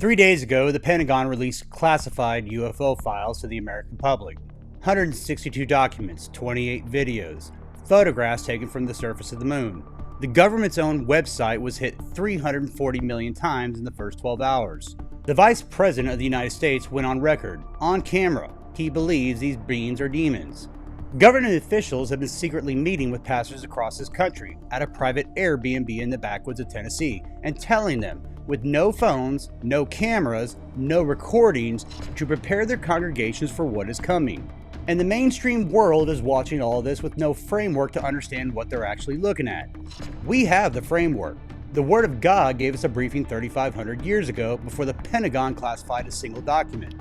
3 days ago, the Pentagon released classified UFO files to the American public. 162 documents, 28 videos, photographs taken from the surface of the moon. The government's own website was hit 340 million times in the first 12 hours. The Vice President of the United States went on record, on camera, he believes these beings are demons. Government officials have been secretly meeting with pastors across this country at a private Airbnb in the backwoods of Tennessee and telling them, with no phones, no cameras, no recordings, to prepare their congregations for what is coming. And the mainstream world is watching all of this with no framework to understand what they're actually looking at. We have the framework. The Word of God gave us a briefing 3,500 years ago before the Pentagon classified a single document.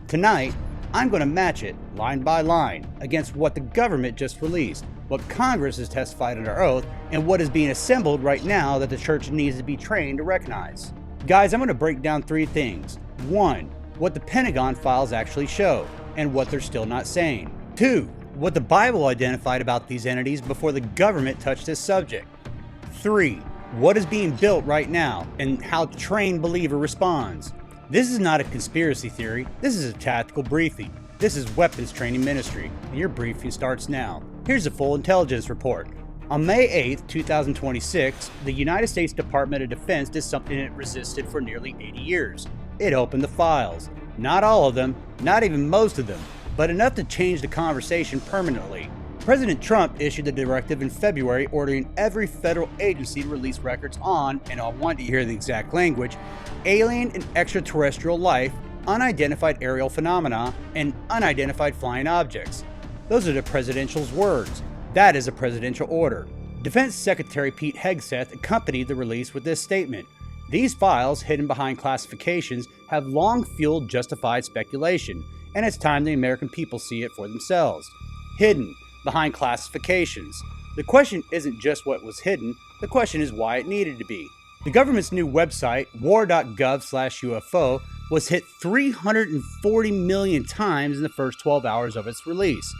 Tonight, I'm going to match it, line by line, against what the government just released, what Congress has testified under oath, and what is being assembled right now that the church needs to be trained to recognize. Guys, I'm going to break down three things. 1. What the Pentagon files actually show, and what they're still not saying. 2. What the Bible identified about these entities before the government touched this subject. 3. What is being built right now, and how the trained believer responds. This is not a conspiracy theory, this is a tactical briefing. This is weapons training ministry, and your briefing starts now. Here's a full intelligence report. On May 8, 2026, the United States Department of Defense did something it resisted for nearly 80 years. It opened the files. Not all of them, not even most of them, but enough to change the conversation permanently. President Trump issued the directive in February ordering every federal agency to release records on, and I want to hear the exact language, alien and extraterrestrial life, unidentified aerial phenomena, and unidentified flying objects. Those are the presidential's words. That is a presidential order. Defense Secretary Pete Hegseth accompanied the release with this statement. These files, hidden behind classifications, have long fueled justified speculation, and it's time the American people see it for themselves. Hidden behind classifications. The question isn't just what was hidden, the question is why it needed to be. The government's new website, war.gov/UFO, was hit 340 million times in the first 12 hours of its release.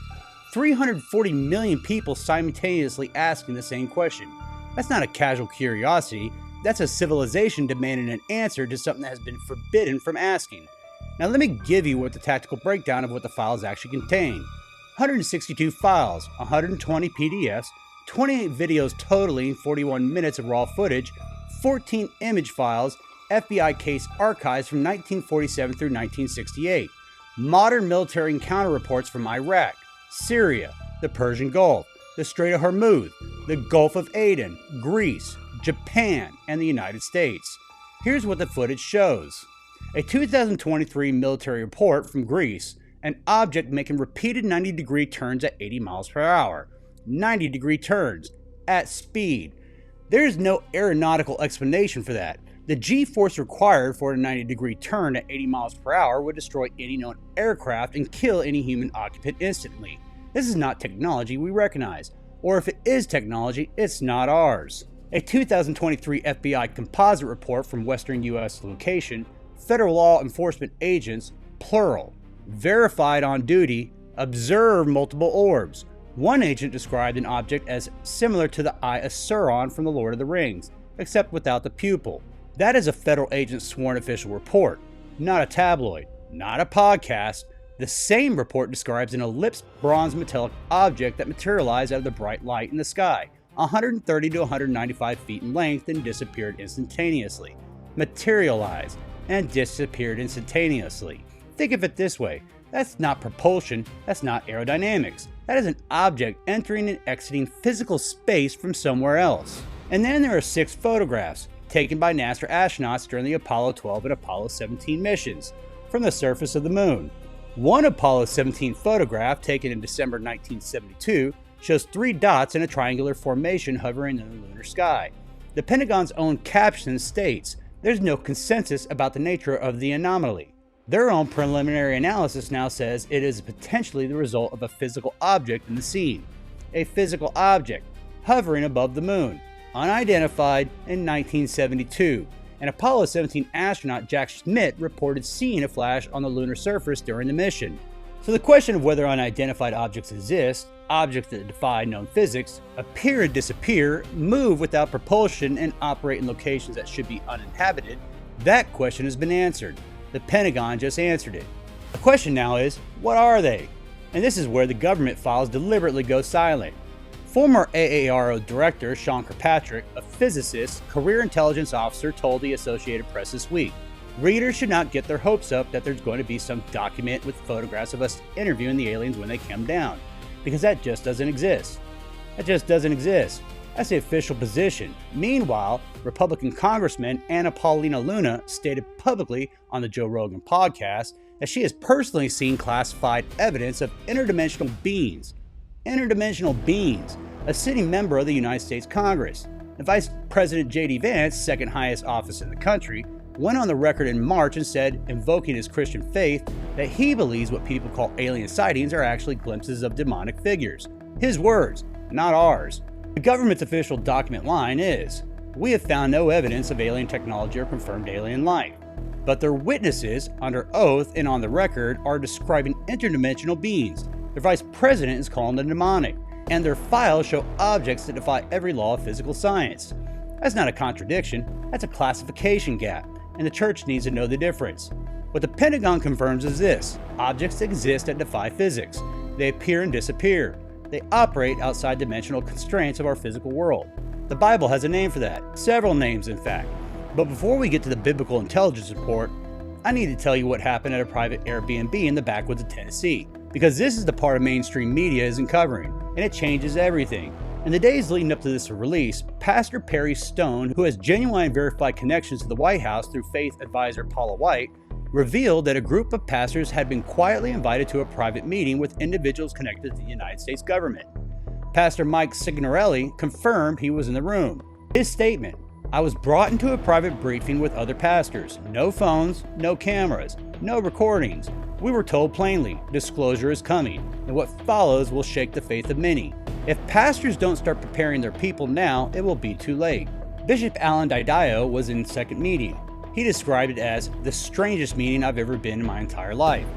340 million people simultaneously asking the same question. That's not a casual curiosity, that's a civilization demanding an answer to something that has been forbidden from asking. Now let me give you what the tactical breakdown of what the files actually contain. 162 files, 120 PDFs, 28 videos totaling 41 minutes of raw footage, 14 image files, FBI case archives from 1947 through 1968, modern military encounter reports from Iraq, Syria, the Persian Gulf, the Strait of Hormuz, the Gulf of Aden, Greece, Japan, and the United States. Here's what the footage shows. A 2023 military report from Greece, an object making repeated 90-degree turns at 80 miles per hour. 90-degree turns, at speed. There is no aeronautical explanation for that. The G-force required for a 90-degree turn at 80 miles per hour would destroy any known aircraft and kill any human occupant instantly. This is not technology we recognize, or if it is technology, it's not ours. A 2023 FBI composite report from Western U.S. location, federal law enforcement agents, plural, verified on duty, observed multiple orbs. One agent described an object as similar to the Eye of Sauron from The Lord of the Rings, except without the pupil. That is a federal agent's sworn official report, not a tabloid, not a podcast. The same report describes an ellipsed bronze metallic object that materialized out of the bright light in the sky, 130 to 195 feet in length and disappeared instantaneously. Materialized and disappeared instantaneously. Think of it this way, that's not propulsion, that's not aerodynamics. That is an object entering and exiting physical space from somewhere else. And then there are 6 photographs, taken by NASA astronauts during the Apollo 12 and Apollo 17 missions, from the surface of the moon. One Apollo 17 photograph, taken in December 1972, shows 3 dots in a triangular formation hovering in the lunar sky. The Pentagon's own caption states, there's no consensus about the nature of the anomaly. Their own preliminary analysis now says it is potentially the result of a physical object in the scene. A physical object, hovering above the moon, unidentified in 1972. An Apollo 17 astronaut Jack Schmitt reported seeing a flash on the lunar surface during the mission. So the question of whether unidentified objects exist, objects that defy known physics, appear and disappear, move without propulsion, and operate in locations that should be uninhabited, That question has been answered. The Pentagon just answered it. The question now is, what are they? And this is where the government files deliberately go silent. Former AARO Director Sean Kirkpatrick, a physicist, career intelligence officer, told the Associated Press this week, readers should not get their hopes up that there's going to be some document with photographs of us interviewing the aliens when they come down, because that just doesn't exist. That just doesn't exist. That's the official position. Meanwhile, Republican Congressman Anna Paulina Luna stated publicly on the Joe Rogan podcast that she has personally seen classified evidence of interdimensional beings. Interdimensional beings, a sitting member of the United States Congress. And Vice President JD Vance, second highest office in the country, went on the record in March and said, invoking his Christian faith, that he believes what people call alien sightings are actually glimpses of demonic figures. His words, not ours. The government's official document line is, "We have found no evidence of alien technology or confirmed alien life." But their witnesses, under oath and on the record, are describing interdimensional beings. Their vice president is calling them demonic, and their files show objects that defy every law of physical science. That's not a contradiction, that's a classification gap, and the church needs to know the difference. What the Pentagon confirms is this: objects exist that defy physics. They appear and disappear. They operate outside dimensional constraints of our physical world. The Bible has a name for that, several names in fact. But before we get to the biblical intelligence report, I need to tell you what happened at a private Airbnb in the backwoods of Tennessee, because this is the part of mainstream media isn't covering, and it changes everything. In the days leading up to this release, Pastor Perry Stone, who has genuine verified connections to the White House through faith advisor Paula White, revealed that a group of pastors had been quietly invited to a private meeting with individuals connected to the United States government. Pastor Mike Signorelli confirmed he was in the room. His statement, "I was brought into a private briefing with other pastors. No phones, no cameras, no recordings. We were told plainly, disclosure is coming, and what follows will shake the faith of many. If pastors don't start preparing their people now, it will be too late." Bishop Alan Didio was in the second meeting. He described it as the strangest meeting I've ever been in my entire life.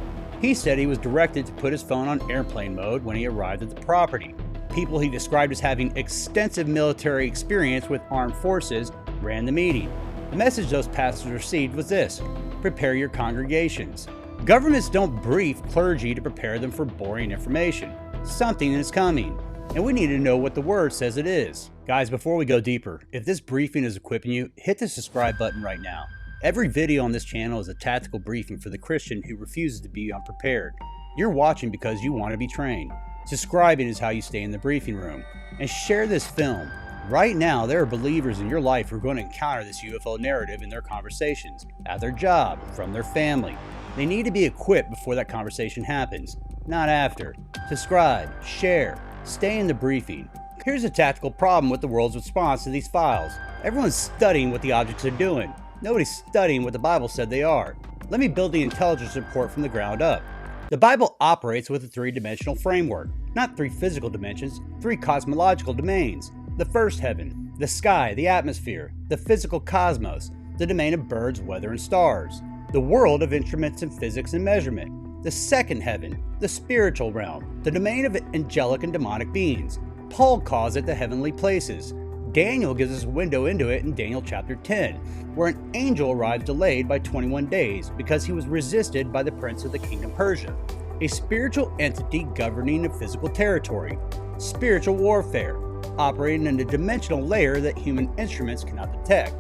He said he was directed to put his phone on airplane mode when he arrived at the property. People he described as having extensive military experience with armed forces ran the meeting. The message those pastors received was this: prepare your congregations. Governments don't brief clergy to prepare them for boring information. Something is coming, and we need to know what the word says it is. Guys, before we go deeper, if this briefing is equipping you, hit the subscribe button right now. Every video on this channel is a tactical briefing for the Christian who refuses to be unprepared. You're watching because you want to be trained. Subscribing is how you stay in the briefing room. And share this film. Right now, there are believers in your life who are going to encounter this UFO narrative in their conversations, at their job, from their family. They need to be equipped before that conversation happens, not after. Subscribe, share, stay in the briefing. Here's a tactical problem with the world's response to these files. Everyone's studying what the objects are doing. Nobody's studying what the Bible said they are. Let me build the intelligence report from the ground up. The Bible operates with a three-dimensional framework, not three physical dimensions, three cosmological domains. The first heaven, the sky, the atmosphere, the physical cosmos, the domain of birds, weather, and stars. The world of instruments and physics and measurement. The second heaven, the spiritual realm, the domain of angelic and demonic beings. Paul calls it the heavenly places. Daniel gives us a window into it in Daniel chapter 10, where an angel arrived delayed by 21 days because he was resisted by the prince of the kingdom Persia, a spiritual entity governing a physical territory, spiritual warfare, operating in a dimensional layer that human instruments cannot detect.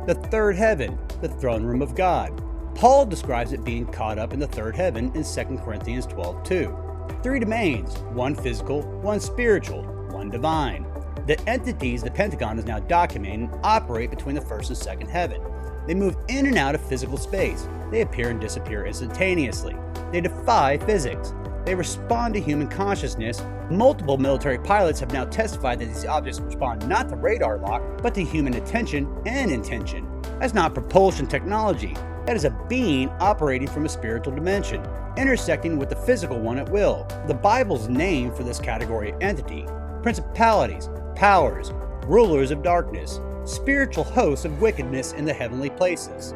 The third heaven, the throne room of God. Paul describes it being caught up in the third heaven in 2 Corinthians 12:2. Three domains, one physical, one spiritual, one divine. The entities the Pentagon is now documenting operate between the first and second heaven. They move in and out of physical space. They appear and disappear instantaneously. They defy physics. They respond to human consciousness. Multiple military pilots have now testified that these objects respond not to radar lock, but to human attention and intention. That's not propulsion technology. That is a being operating from a spiritual dimension, intersecting with the physical one at will. The Bible's name for this category of entity: principalities, powers, rulers of darkness, spiritual hosts of wickedness in the heavenly places.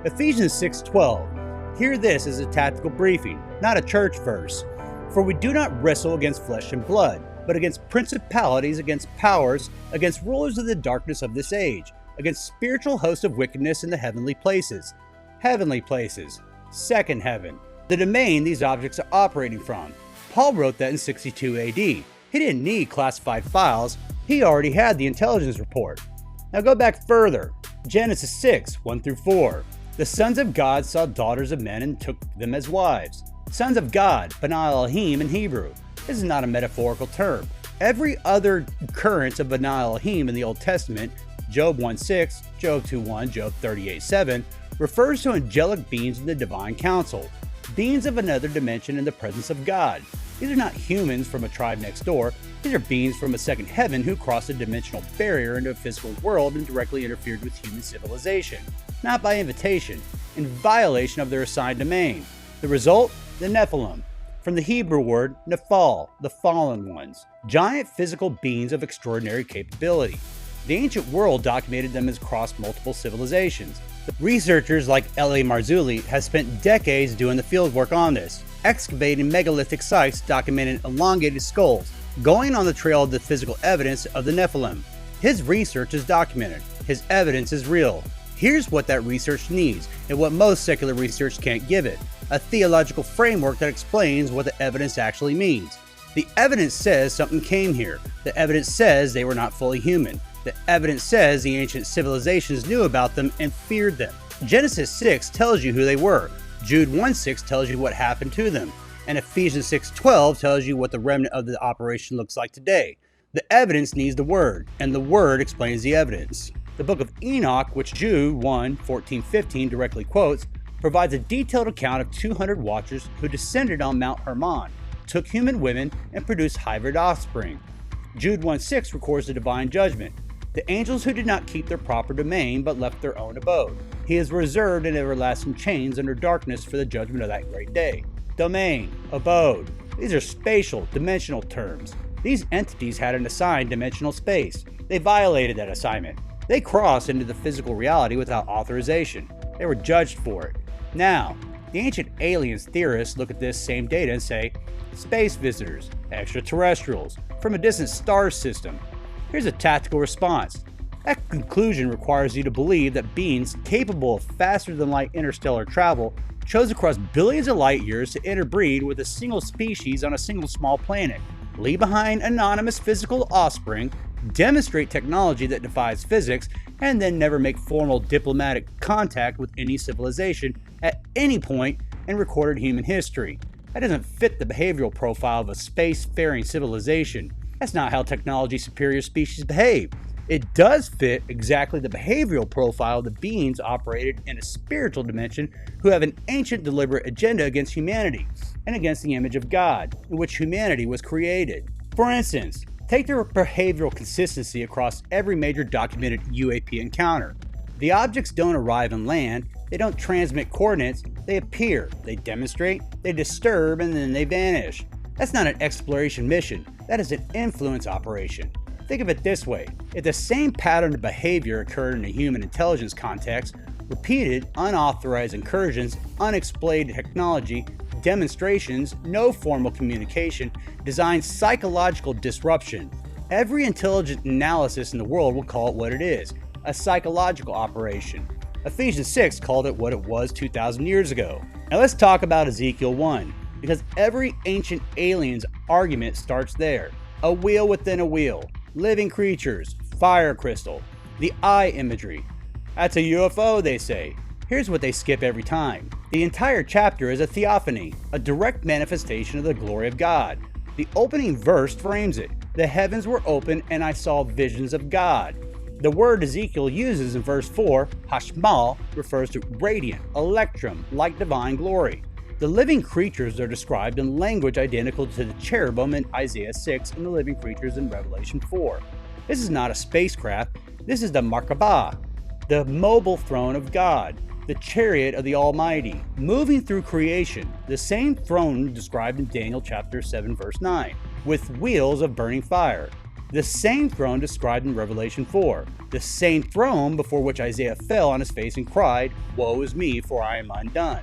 Ephesians 6:12. Hear this as a tactical briefing, not a church verse. For we do not wrestle against flesh and blood, but against principalities, against powers, against rulers of the darkness of this age, against spiritual hosts of wickedness in the heavenly places. Heavenly places. Second heaven. The domain these objects are operating from. Paul wrote that in 62 AD. He didn't need classified files. He already had the intelligence report. Now go back further. Genesis 6, 1-4. The sons of God saw daughters of men and took them as wives. Sons of God, B'nai Elohim in Hebrew. This is not a metaphorical term. Every other occurrence of B'nai Elohim in the Old Testament, Job 1:6, Job 2:1, Job 38:7, refers to angelic beings in the divine council, beings of another dimension in the presence of God. These are not humans from a tribe next door. These are beings from a second heaven who crossed a dimensional barrier into a physical world and directly interfered with human civilization, not by invitation, in violation of their assigned domain. The result? The Nephilim. From the Hebrew word Nephal, the fallen ones, giant physical beings of extraordinary capability. The ancient world documented them as crossed multiple civilizations. Researchers like L.A. Marzulli have spent decades doing the fieldwork on this, excavating megalithic sites documenting elongated skulls, going on the trail of the physical evidence of the Nephilim. His research is documented. His evidence is real. Here's what that research needs, and what most secular research can't give it: a theological framework that explains what the evidence actually means. The evidence says something came here. The evidence says they were not fully human. The evidence says the ancient civilizations knew about them and feared them. Genesis 6 tells you who they were. Jude 1:6 tells you what happened to them. And Ephesians 6:12 tells you what the remnant of the operation looks like today. The evidence needs the Word, and the Word explains the evidence. The book of Enoch, which Jude 1:14-15 directly quotes, provides a detailed account of 200 watchers who descended on Mount Hermon, took human women, and produced hybrid offspring. Jude 1:6 records the divine judgment. The angels who did not keep their proper domain but left their own abode. He is reserved in everlasting chains under darkness for the judgment of that great day. Domain, abode. These are spatial, dimensional terms. These entities had an assigned dimensional space. They violated that assignment. They crossed into the physical reality without authorization. They were judged for it. Now, the ancient aliens theorists look at this same data and say, space visitors, extraterrestrials, from a distant star system. Here's a tactical response. That conclusion requires you to believe that beings capable of faster-than-light interstellar travel chose across billions of light years to interbreed with a single species on a single small planet, leave behind anonymous physical offspring, demonstrate technology that defies physics, and then never make formal diplomatic contact with any civilization at any point in recorded human history. That doesn't fit the behavioral profile of a space-faring civilization. That's not how technology superior species behave. It does fit exactly the behavioral profile of the beings operated in a spiritual dimension who have an ancient deliberate agenda against humanity and against the image of God, in which humanity was created. For instance, take the behavioral consistency across every major documented UAP encounter. The objects don't arrive and land, they don't transmit coordinates, they appear, they demonstrate, they disturb, and then they vanish. That's not an exploration mission, that is an influence operation. Think of it this way: if the same pattern of behavior occurred in a human intelligence context, repeated, unauthorized incursions, unexplained technology, demonstrations, no formal communication, designed psychological disruption, every intelligent analysis in the world will call it what it is: a psychological operation. Ephesians 6 called it what it was 2,000 years ago. Now let's talk about Ezekiel 1, because every ancient alien's argument starts there. A wheel within a wheel, living creatures, fire crystal, the eye imagery. That's a UFO, they say. Here's what they skip every time. The entire chapter is a theophany, a direct manifestation of the glory of God. The opening verse frames it. The heavens were open and I saw visions of God. The word Ezekiel uses in verse 4, hashmal, refers to radiant, electrum, like divine glory. The living creatures are described in language identical to the cherubim in Isaiah 6 and the living creatures in Revelation 4. This is not a spacecraft, this is the Merkabah, the mobile throne of God, the chariot of the Almighty, moving through creation, the same throne described in Daniel chapter 7 verse 9, with wheels of burning fire. The same throne described in Revelation 4, the same throne before which Isaiah fell on his face and cried, "Woe is me, for I am undone."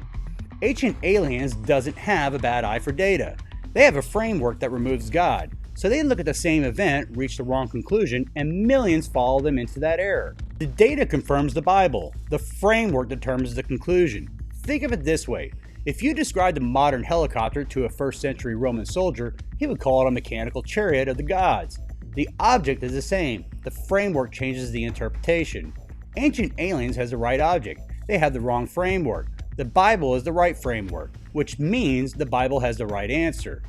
Ancient Aliens doesn't have a bad eye for data. They have a framework that removes God, so they look at the same event, reach the wrong conclusion, and millions follow them into that error. The data confirms the Bible. The framework determines the conclusion. Think of it this way. If you described a modern helicopter to a 1st century Roman soldier, he would call it a mechanical chariot of the gods. The object is the same. The framework changes the interpretation. Ancient Aliens has the right object. They have the wrong framework. The Bible is the right framework, which means the Bible has the right answer.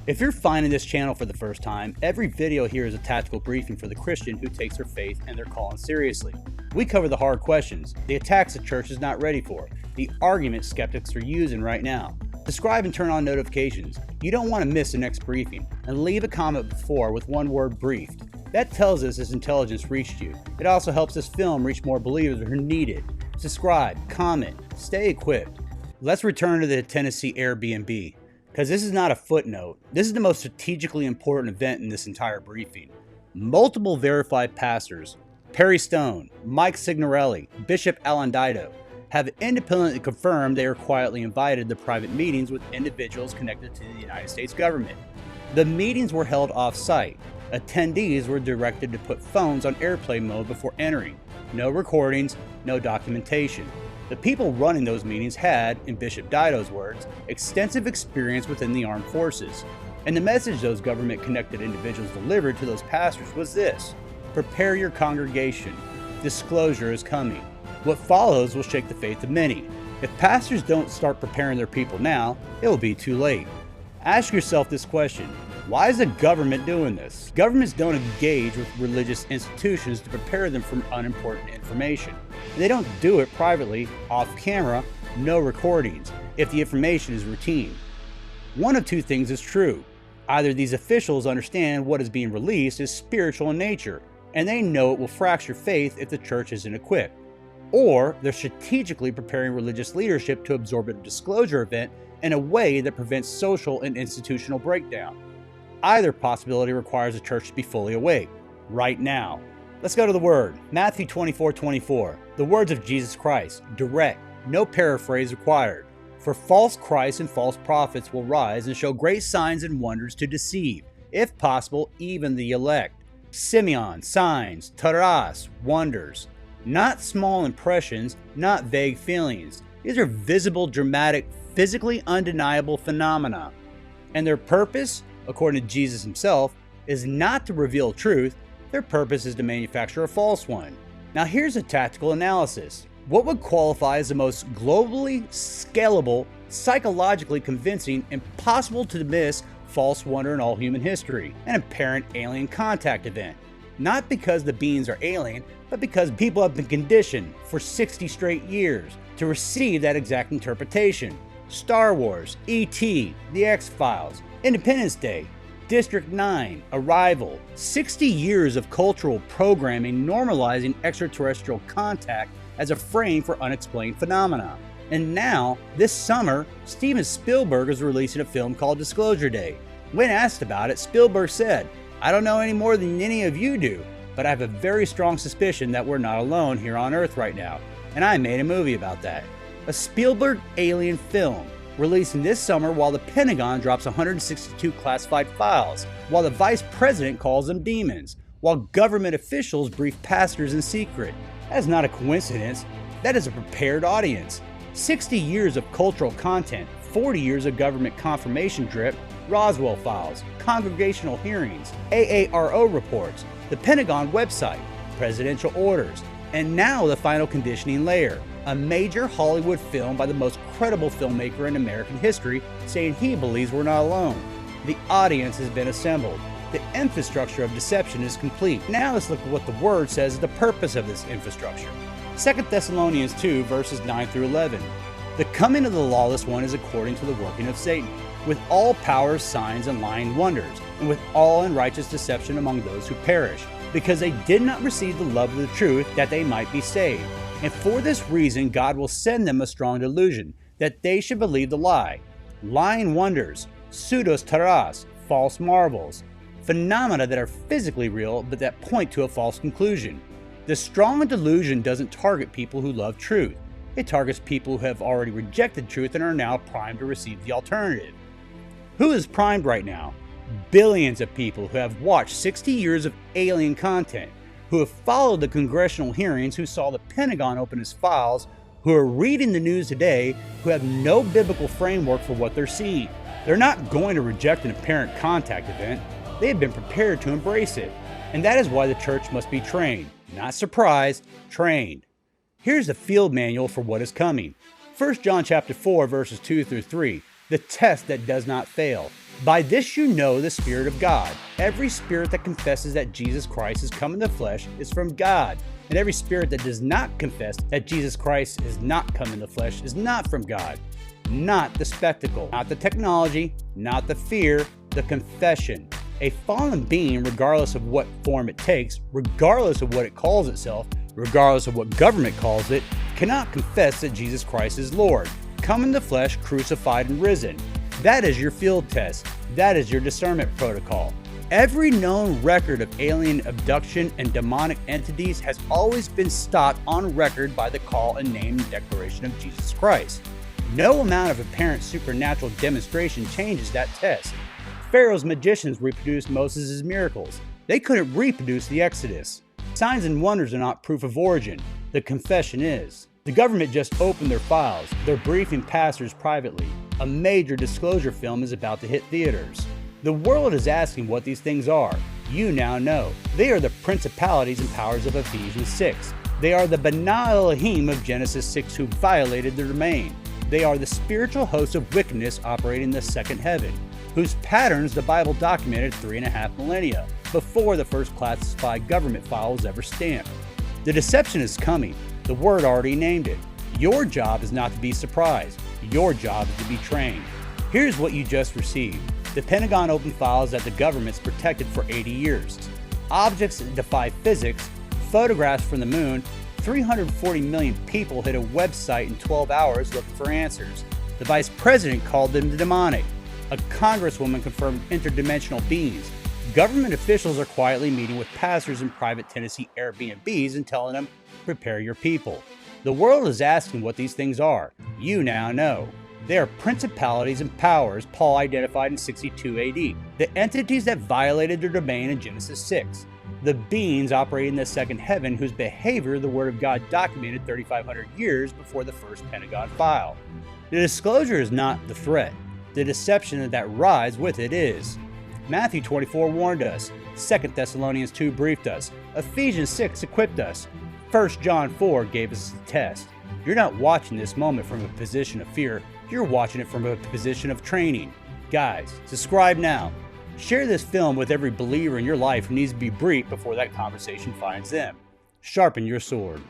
If you're finding this channel for the first time, every video here is a tactical briefing for the Christian who takes their faith and their calling seriously. We cover the hard questions, the attacks the church is not ready for, the arguments skeptics are using right now. Subscribe and turn on notifications. You don't want to miss the next briefing, and leave a comment before with one word briefed. That tells us this intelligence reached you. It also helps this film reach more believers who need it. Subscribe, comment, stay equipped. Let's return to the Tennessee Airbnb. Because this is not a footnote, this is the most strategically important event in this entire briefing. Multiple verified pastors, Perry Stone, Mike Signorelli, Bishop Alandito, have independently confirmed they are quietly invited to private meetings with individuals connected to the United States government. The meetings were held off-site. Attendees were directed to put phones on airplane mode before entering. No recordings, no documentation. The people running those meetings had, in Bishop Dido's words, extensive experience within the armed forces. And the message those government-connected individuals delivered to those pastors was this: prepare your congregation. Disclosure is coming. What follows will shake the faith of many. If pastors don't start preparing their people now, it will be too late. Ask yourself this question: why is the government doing this? Governments don't engage with religious institutions to prepare them for unimportant information. They don't do it privately, off camera, no recordings, if the information is routine. One of two things is true. Either these officials understand what is being released is spiritual in nature, and they know it will fracture faith if the church isn't equipped. Or they're strategically preparing religious leadership to absorb a disclosure event in a way that prevents social and institutional breakdown. Either possibility requires the church to be fully awake, right now. Let's go to the Word. Matthew 24:24. The words of Jesus Christ, direct, no paraphrase required. For false Christs and false prophets will rise and show great signs and wonders to deceive, if possible, even the elect. Simeon, signs, taras, wonders. Not small impressions, not vague feelings. These are visible, dramatic, physically undeniable phenomena. And their purpose, according to Jesus himself, is not to reveal truth. Their purpose is to manufacture a false one. Now here's a tactical analysis. What would qualify as the most globally scalable, psychologically convincing, impossible to miss false wonder in all human history? An apparent alien contact event. Not because the beings are alien, but because people have been conditioned for 60 straight years to receive that exact interpretation. Star Wars, E.T., The X-Files, Independence Day, District 9, Arrival, 60 years of cultural programming normalizing extraterrestrial contact as a frame for unexplained phenomena. And now, this summer, Steven Spielberg is releasing a film called Disclosure Day. When asked about it, Spielberg said, "I don't know any more than any of you do, but I have a very strong suspicion that we're not alone here on Earth right now, and I made a movie about that." A Spielberg alien film, releasing this summer while the Pentagon drops 162 classified files, while the Vice President calls them demons, while government officials brief pastors in secret. That is not a coincidence. That is a prepared audience. 60 years of cultural content, 40 years of government confirmation drip, Roswell files, congregational hearings, AARO reports, the Pentagon website, presidential orders, and now the final conditioning layer. A major Hollywood film by the most credible filmmaker in American history saying he believes we're not alone. The audience has been assembled. The infrastructure of deception is complete. Now let's look at what the Word says is the purpose of this infrastructure. 2 Thessalonians 2 verses 9 through 11. The coming of the lawless one is according to the working of Satan, with all powers, signs, and lying wonders, and with all unrighteous deception among those who perish, because they did not receive the love of the truth that they might be saved. And for this reason God will send them a strong delusion, that they should believe the lie. Lying wonders, pseudos taras, false marvels, phenomena that are physically real but that point to a false conclusion. The strong delusion doesn't target people who love truth. It targets people who have already rejected truth and are now primed to receive the alternative. Who is primed right now? Billions of people who have watched 60 years of alien content, who have followed the congressional hearings, who saw the Pentagon open its files, who are reading the news today, who have no biblical framework for what they're seeing. They're not going to reject an apparent contact event. They have been prepared to embrace it. And that is why the church must be trained. Not surprised, trained. Here's the field manual for what is coming. 1 John chapter 4, verses 2 through 3. The test that does not fail. By this you know the Spirit of God. Every spirit that confesses that Jesus Christ has come in the flesh is from God. And every spirit that does not confess that Jesus Christ has not come in the flesh is not from God. Not the spectacle, not the technology, not the fear, the confession. A fallen being, regardless of what form it takes, regardless of what it calls itself, regardless of what government calls it, cannot confess that Jesus Christ is Lord, come in the flesh, crucified and risen. That is your field test. That is your discernment protocol. Every known record of alien abduction and demonic entities has always been stopped on record by the call and name and declaration of Jesus Christ. No amount of apparent supernatural demonstration changes that test. Pharaoh's magicians reproduced Moses' miracles. They couldn't reproduce the Exodus. Signs and wonders are not proof of origin. The confession is. The government just opened their files. They're briefing pastors privately. A major disclosure film is about to hit theaters. The world is asking what these things are. You now know. They are the principalities and powers of Ephesians 6. They are the B'nai Elohim of Genesis 6 who violated their domain. They are the spiritual hosts of wickedness operating in the second heaven, whose patterns the Bible documented 3.5 millennia before the first classified government file was ever stamped. The deception is coming. The Word already named it. Your job is not to be surprised. Your job is to be trained. Here's what you just received. The Pentagon opened files that the government's protected for 80 years. Objects that defy physics, photographs from the moon, 340 million people hit a website in 12 hours looking for answers. The vice president called them demonic. A congresswoman confirmed interdimensional beings. Government officials are quietly meeting with pastors in private Tennessee Airbnbs and telling them, prepare your people. The world is asking what these things are. You now know. They are principalities and powers Paul identified in 62 AD. The entities that violated their domain in Genesis 6. The beings operating in the second heaven whose behavior the Word of God documented 3,500 years before the first Pentagon file. The disclosure is not the threat. The deception that rides with it is. Matthew 24 warned us. 2 Thessalonians 2 briefed us. Ephesians 6 equipped us. 1 John 4 gave us the test. You're not watching this moment from a position of fear. You're watching it from a position of training. Guys, subscribe now. Share this film with every believer in your life who needs to be briefed before that conversation finds them. Sharpen your sword.